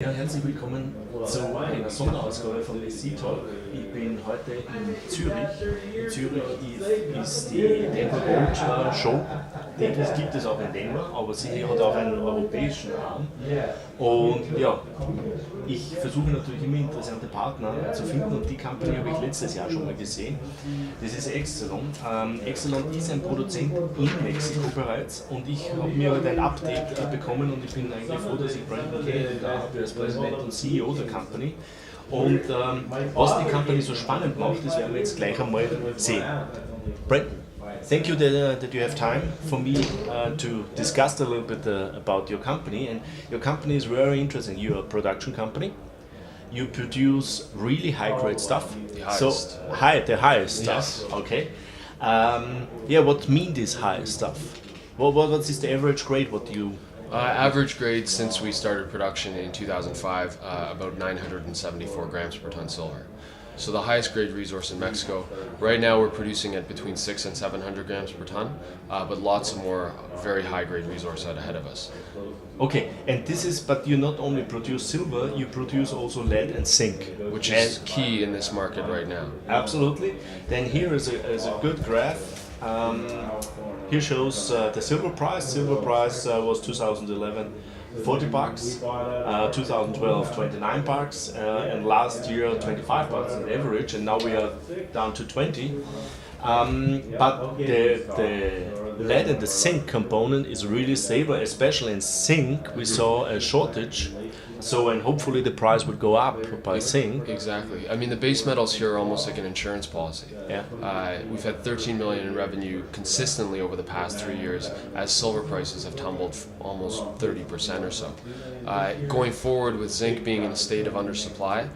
Ja, herzlich willkommen zu einer Sonderausgabe von SC Talk. Ich bin heute in Zürich. In Zürich ist die Denver Gold Show. Das gibt es auch in Denver, aber sie hat auch einen europäischen Arm. Und ja, ich versuche natürlich immer interessante Partner zu finden und die Company habe ich letztes Jahr schon mal gesehen. Das ist EXCELLON. EXCELLON ist ein Produzent in Mexiko bereits und ich habe mir heute ein Update bekommen und ich bin eigentlich froh, dass ich Brendan Cahill da habe als Präsident und CEO der Company. Und was die Company so spannend macht, das werden wir jetzt gleich einmal sehen. Brendan, thank you that you have time for me to discuss a little bit about your company. And your company is very interesting. You're a production company. You produce really high-grade stuff. The highest. The highest stuff. Yes. Okay. What mean this high stuff? What is the average grade? What do you? Average grade since we started production in 2005, about 974 grams per ton silver. So the highest grade resource in Mexico. Right now we're producing at between 600 and 700 grams per ton, but lots of more very high grade resource out ahead of us. Okay, and this is, but you not only produce silver, you produce also lead and zinc. Which is key in this market right now. Absolutely. Then here is a good graph. Here shows the silver price. Silver price was 2011 $40, 2012 $29, and last year $25 on average, and now we are down to 20. But the lead and the zinc component is really stable, especially in zinc. We saw a shortage. So, and hopefully the price would go up by zinc. Exactly. I mean, the base metals here are almost like an insurance policy. Yeah. We've had 13 million in revenue consistently over the past 3 years as silver prices have tumbled almost 30% or so. Going forward with zinc being in a state of undersupply,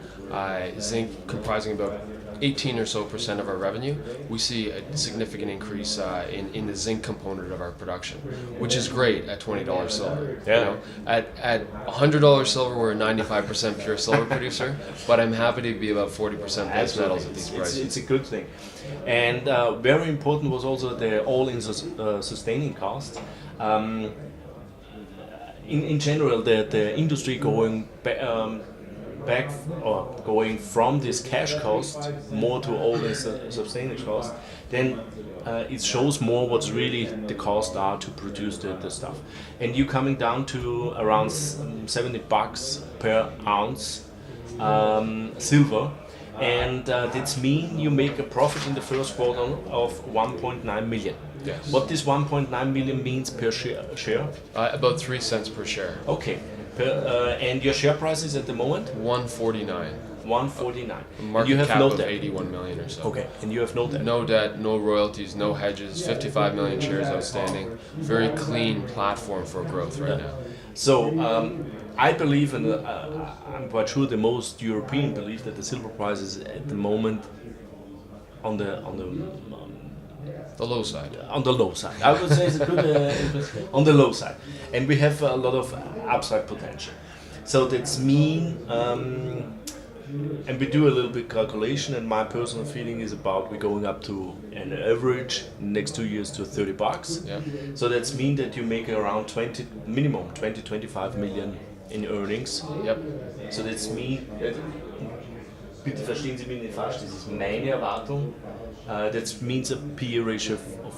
zinc comprising about 18% or so of our revenue, we see a significant increase in the zinc component of our production, which is great at $20 silver. Yeah. You know, at $100 silver, we're a 95% pure silver producer, but I'm happy to be about 40% base metals at these prices. It's a good thing. And very important was also the all-in sustaining cost. In general, the industry going back or going from this cash cost more to all this sustaining cost, then it shows more what's really the cost are to produce the stuff. And you coming down to around $70 per ounce silver, and that's mean you make a profit in the first quarter of 1.9 million. Yes. What this 1.9 million means per share? About 3 cents per share. Okay. And your share price is at the moment? 149. 149. Market you have cap no of debt. 81 million or so. Okay, and you have no debt. No debt, no royalties, no hedges, 55 million shares outstanding. Very clean platform for growth right now. So I believe, and I'm quite sure the most European believe that the silver price is at the moment on the low side. On the low side. I would say it's a good on the low side, and we have a lot of upside potential. So that's mean, and we do a little bit calculation. And my personal feeling is about we're going up to an average next 2 years to $30. Yeah. So that's mean that you make around 25 million in earnings. Yep. So that's mean. Bitte verstehen Sie mich nicht falsch. Das ist meine Erwartung. That means a PE ratio of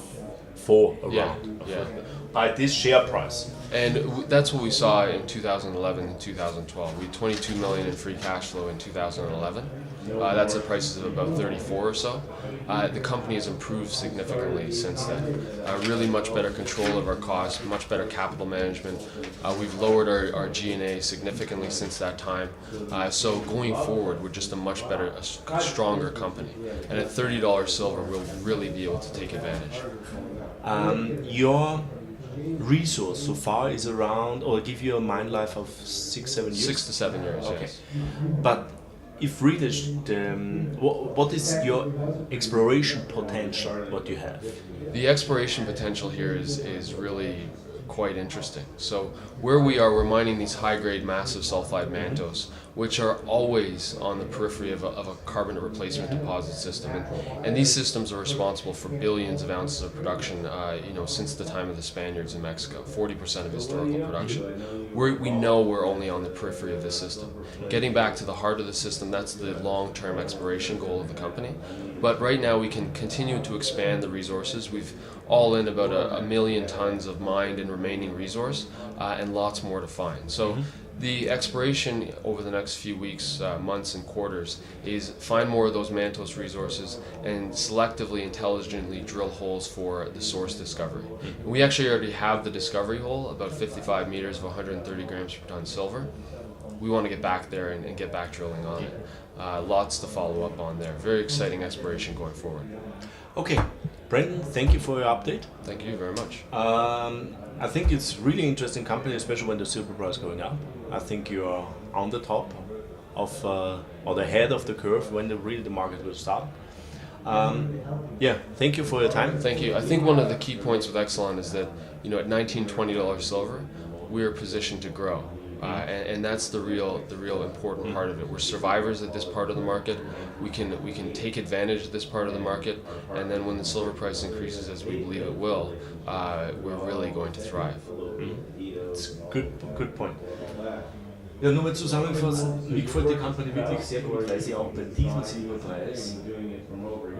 4 around. Yeah. By this share price. And that's what we saw in 2011 and 2012. We had 22 million in free cash flow in 2011. That's at prices of about 34 or so. The company has improved significantly since then. Really much better control of our costs, much better capital management. We've lowered our G&A significantly since that time. So going forward, we're just a much better, a stronger company. And at $30 silver, we'll really be able to take advantage. Your resource so far is around, or give you a mine life of 6-7 years? 6 to 7 years, okay. Yes. But if readers, what is your exploration potential, what you have? The exploration potential here is really quite interesting. So where we are, we're mining these high-grade massive sulfide mantos, which are always on the periphery of a carbonate replacement deposit system. And these systems are responsible for billions of ounces of production since the time of the Spaniards in Mexico, 40% of historical production. We know we're only on the periphery of this system. Getting back to the heart of the system, that's the long-term exploration goal of the company. But right now we can continue to expand the resources. We've all in about a million tons of mined and remaining resource, and lots more to find. So the exploration over the next few weeks, months and quarters is find more of those mantos resources and selectively, intelligently drill holes for the source discovery. We actually already have the discovery hole, about 55 meters of 130 grams per ton silver. We want to get back there and get back drilling on it. Lots to follow up on there. Very exciting exploration going forward. Okay, Brendan, thank you for your update. Thank you very much. I think it's really interesting company, especially when the silver price is going up. I think you are on the top of or the head of the curve when the market will start. Thank you for your time. Thank you. I think one of the key points with EXCELLON is that at $19-20 silver, we are positioned to grow. And that's the real important part of it. We're survivors at this part of the market. We can take advantage of this part of the market, and then when the silver price increases, as we believe it will, we're really going to thrive. It's a good point. Ja, nur mal zusammengefasst, mir gefällt die Company wirklich sehr gut, weil sie auch bei diesem Silberpreis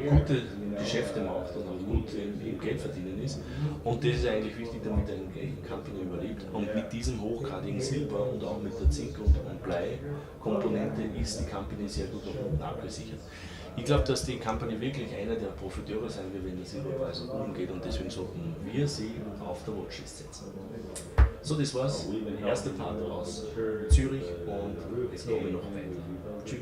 gute Geschäfte macht und auch gut im Geld verdienen ist. Und das ist eigentlich wichtig, damit eine Company überlebt. Und mit diesem hochgradigen Silber und auch mit der Zink- und Blei-Komponente ist die Company sehr gut nach unten abgesichert. Ich glaube, dass die Company wirklich einer der Profiteure sein wird, wenn der Silberpreis nach oben geht, und deswegen sollten wir sie auf der Watchlist setzen. So, das war's. Der erste Part aus Zürich, und jetzt kommen wir noch weiter. Tschüss.